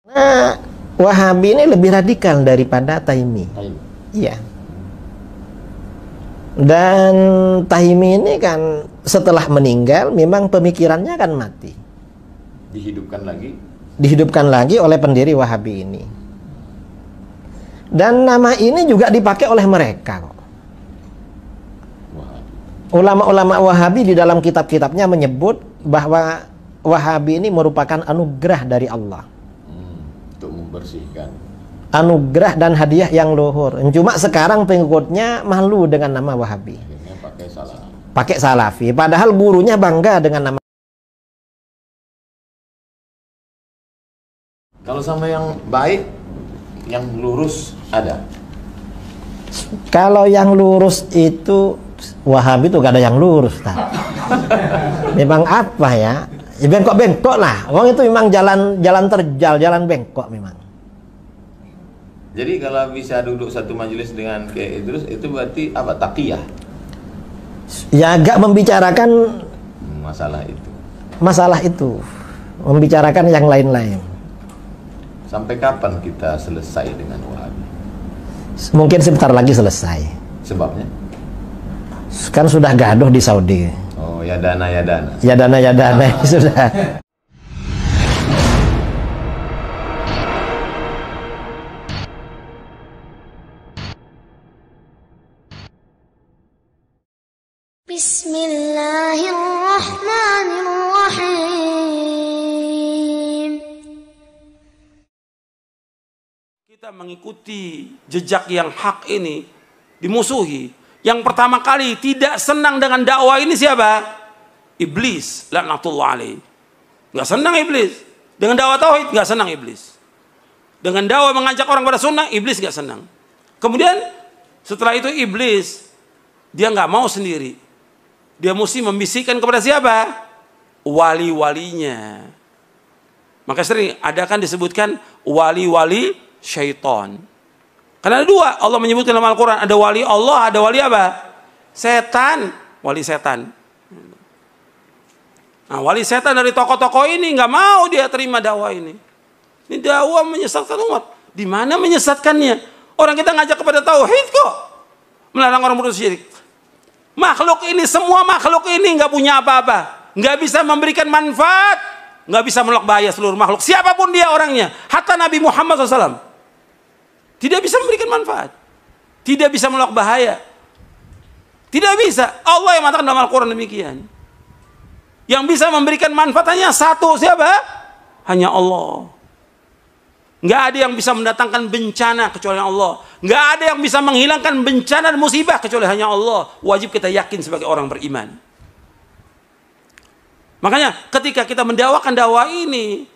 Nah, Wahabi ini lebih radikal daripada Taimi. Iya. Dan Taimi ini kan setelah meninggal memang pemikirannya kan mati. Dihidupkan lagi oleh pendiri Wahabi ini. Dan nama ini juga dipakai oleh mereka kok. Ulama-ulama Wahabi di dalam kitab-kitabnya menyebut bahwa Wahabi ini merupakan anugerah dari Allah. Untuk membersihkan. Anugerah dan hadiah yang luhur. Cuma sekarang pengikutnya malu dengan nama Wahabi. Akhirnya pakai Salafi. Padahal gurunya bangga dengan nama. Kalau sama yang baik, yang lurus ada. Kalau yang lurus itu Wahabi itu gak ada yang lurus. Memang apa ya? Bengkok-bengkok lah. Wong itu memang jalan terjal, jalan bengkok memang. Jadi kalau bisa duduk satu majelis dengan Kiai Idrus itu berarti apa? Taqiyah. Ya agak membicarakan masalah itu. Membicarakan yang lain-lain. Sampai kapan kita selesai dengan Wahabi? Mungkin sebentar lagi selesai. Sebabnya? Kan sudah gaduh di Saudi. Oh, ya dana. Sudah. Bismillahirrahmanirrahim. Kita mengikuti jejak yang hak ini dimusuhi. Yang pertama kali tidak senang dengan dakwah ini siapa? Iblis, laknatullah alaih. Gak senang iblis. Dengan dakwah tauhid gak senang iblis. Dengan dakwah mengajak orang pada sunnah, iblis gak senang. Kemudian setelah itu iblis dia gak mau sendiri. Dia mesti membisikkan kepada siapa? Wali-walinya. Maka sering ada kan disebutkan wali-wali syaitan. Karena ada dua, Allah menyebutkan dalam Al-Quran, ada wali Allah, ada wali apa? Setan, wali setan. Nah, wali setan dari tokoh-tokoh ini nggak mau dia terima dakwah ini. Ini dakwah menyesatkan umat. Di mana menyesatkannya? Orang kita ngajak kepada tauhid kok, melarang orang berbuat syirik. Makhluk ini, semua makhluk ini nggak punya apa-apa, nggak bisa memberikan manfaat, nggak bisa menolak bahaya seluruh makhluk. Siapapun dia orangnya, hatta Nabi Muhammad SAW. Tidak bisa memberikan manfaat. Tidak bisa menolak bahaya. Tidak bisa. Allah yang mengatakan dalam Al-Quran demikian. Yang bisa memberikan manfaat hanya satu. Siapa? Hanya Allah. Nggak ada yang bisa mendatangkan bencana kecuali Allah. Nggak ada yang bisa menghilangkan bencana dan musibah kecuali hanya Allah. Wajib kita yakin sebagai orang beriman. Makanya ketika kita mendakwakan dakwah ini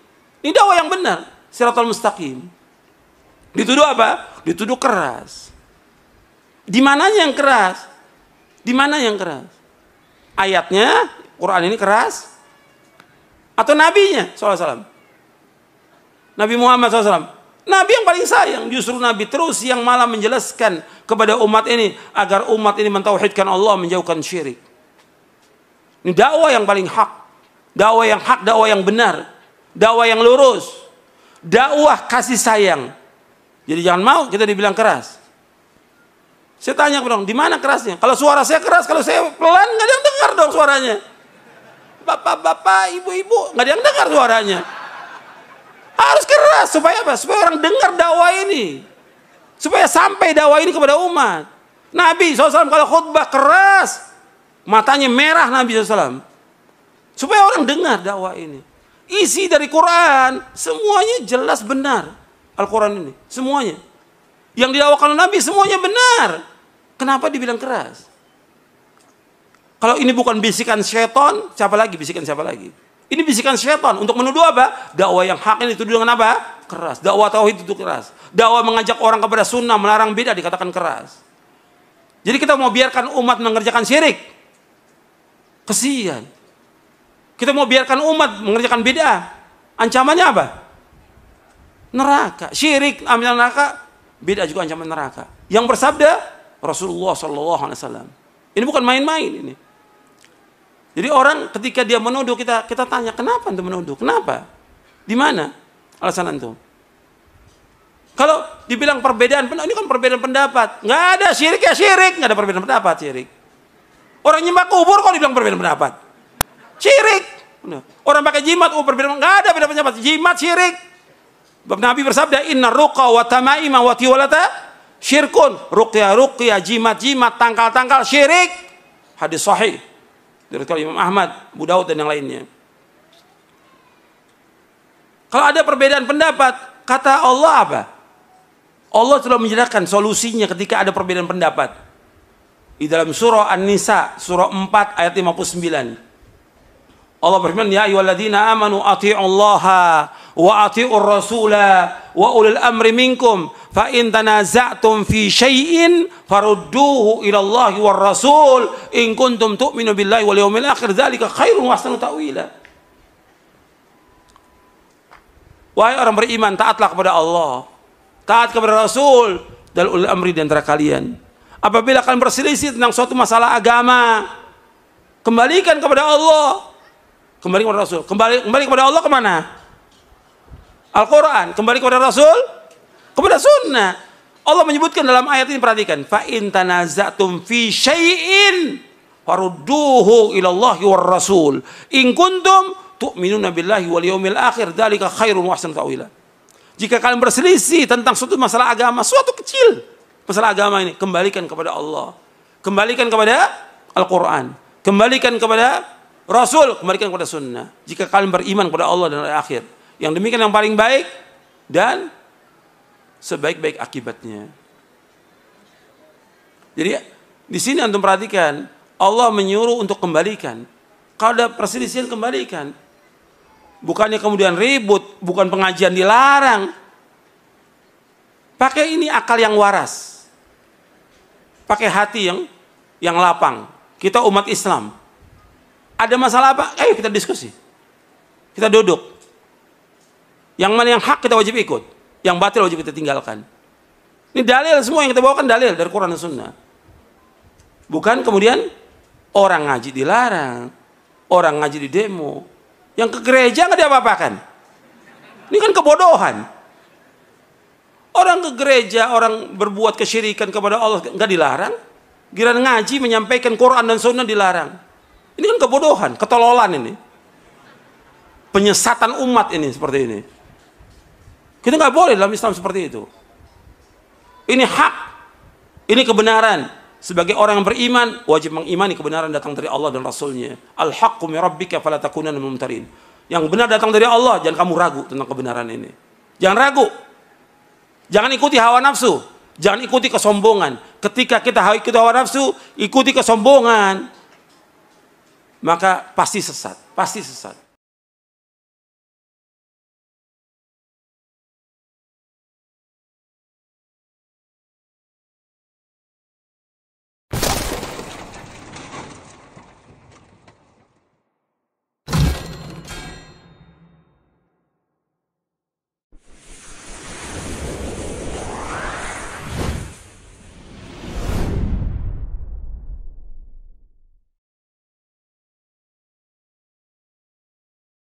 dakwah yang benar. Shiratal mustaqim. Dituduh apa? Dituduh keras. Di mananya yang keras? Di mana yang keras? Ayatnya, Quran ini keras? Atau nabinya SAW? Nabi Muhammad SAW. Nabi yang paling sayang. Justru Nabi terus yang malah menjelaskan kepada umat ini agar umat ini mentauhidkan Allah, menjauhkan syirik. Ini dakwah yang paling hak. Dakwah yang hak, dakwah yang benar. Dakwah yang lurus. Dakwah kasih sayang. Jadi jangan mau kita dibilang keras. Saya tanya dong, di mana kerasnya? Kalau suara saya keras, kalau saya pelan, nggak ada yang dengar dong suaranya. Bapak-bapak, ibu-ibu, nggak ada yang dengar suaranya. Harus keras supaya apa? Supaya orang dengar dakwah ini, supaya sampai dakwah ini kepada umat. Nabi SAW kalau khutbah keras, matanya merah Nabi SAW, supaya orang dengar dakwah ini. Isi dari Quran semuanya jelas benar. Al-Quran ini, semuanya. Yang didakwakan Nabi semuanya benar. Kenapa dibilang keras? Kalau ini bukan bisikan syaitan, siapa lagi bisikan siapa lagi? Ini bisikan syaitan untuk menuduh apa? Dakwah yang hak ini dituduh dengan apa? Keras. Dakwah tauhid itu keras. Dakwah mengajak orang kepada sunnah, melarang bid'ah dikatakan keras. Jadi kita mau biarkan umat mengerjakan syirik? Kesian. Kita mau biarkan umat mengerjakan bid'ah? Ancamannya apa? Neraka. Syirik, ambil neraka, bid'ah juga ancaman neraka. Yang bersabda Rasulullah SAW. Ini bukan main-main ini. Jadi orang ketika dia menuduh kita tanya, kenapa antum menuduh? Kenapa? Di mana alasan antum? Kalau dibilang perbedaan, ini kan perbedaan pendapat. Nggak ada syirik ya syirik, nggak ada perbedaan pendapat syirik. Orang nyembah kubur kok dibilang perbedaan pendapat? Syirik. Orang pakai jimat, perbedaan, nggak ada beda pendapat. Jimat syirik. Bab Nabi bersabda, inna ruqa wa tamaima wa tiwalata syirkun. Ruqyah, jimat, tangkal syirik. Hadis sahih dari Imam Ahmad, Abu Daud dan yang lainnya. Kalau ada perbedaan pendapat, kata Allah apa? Allah telah menjelaskan solusinya ketika ada perbedaan pendapat. Di dalam surah An-Nisa, surah 4 ayat 59. Allah berfirman, ya ayyuhalladzina amanu athi'ullaha wa athi'ur rasula wa ulil amri minkum fa in tanaza'tum fi syai'in farudduhu ila Allahi war rasul in kuntum tu'minu billahi wal yawmil akhir dzalika khairun wa ahsanu ta'wila. Wahai orang beriman, taatlah kepada Allah, taat kepada Rasul dan ulil amri di antara kalian. Apabila kalian berselisih tentang suatu masalah agama, kembalikan kepada Allah, kembali kepada Rasul. Kembali kepada Allah kemana? Al-Quran. Kembali kepada Rasul, kepada Sunnah. Allah menyebutkan dalam ayat ini, perhatikan, fa in tanaza'tum fi syai'in farudduhu ila Allahi war rasul in kuntum tu'minuna billahi wal yawmil akhir dzalika khairun wa ahsanu ta'wila. Jika kalian berselisih tentang suatu masalah agama, suatu kecil masalah agama ini, kembalikan kepada Allah, kembalikan kepada Al-Quran, kembalikan kepada Rasul, kembalikan kepada Sunnah. Jika kalian beriman kepada Allah dan hari akhir, yang demikian yang paling baik dan sebaik-baik akibatnya. Jadi di sini antum perhatikan, Allah menyuruh untuk kembalikan. Kalau ada perselisihan, kembalikan. Bukannya kemudian ribut, bukan pengajian dilarang. Pakai ini akal yang waras. Pakai hati yang lapang. Kita umat Islam. Ada masalah apa? Ayo kita diskusi. Kita duduk. Yang mana yang hak kita wajib ikut. Yang batil wajib kita tinggalkan. Ini dalil, semua yang kita bawakan dalil dari Quran dan Sunnah. Bukan kemudian orang ngaji dilarang. Orang ngaji di demo. Yang ke gereja nggak diapa-apakan. Ini kan kebodohan. Orang ke gereja, orang berbuat kesyirikan kepada Allah nggak dilarang. Giliran ngaji menyampaikan Quran dan Sunnah dilarang. Ini kan kebodohan, ketololan ini. Penyesatan umat ini seperti ini. Kita nggak boleh dalam Islam seperti itu. Ini hak, ini kebenaran. Sebagai orang yang beriman, wajib mengimani kebenaran datang dari Allah dan Rasulnya. Al-haqqu min rabbika fala takunanna minal mumtarin. Yang benar datang dari Allah, jangan kamu ragu tentang kebenaran ini. Jangan ragu. Jangan ikuti hawa nafsu. Jangan ikuti kesombongan. Ketika kita ikuti hawa nafsu, ikuti kesombongan, maka pasti sesat. Pasti sesat.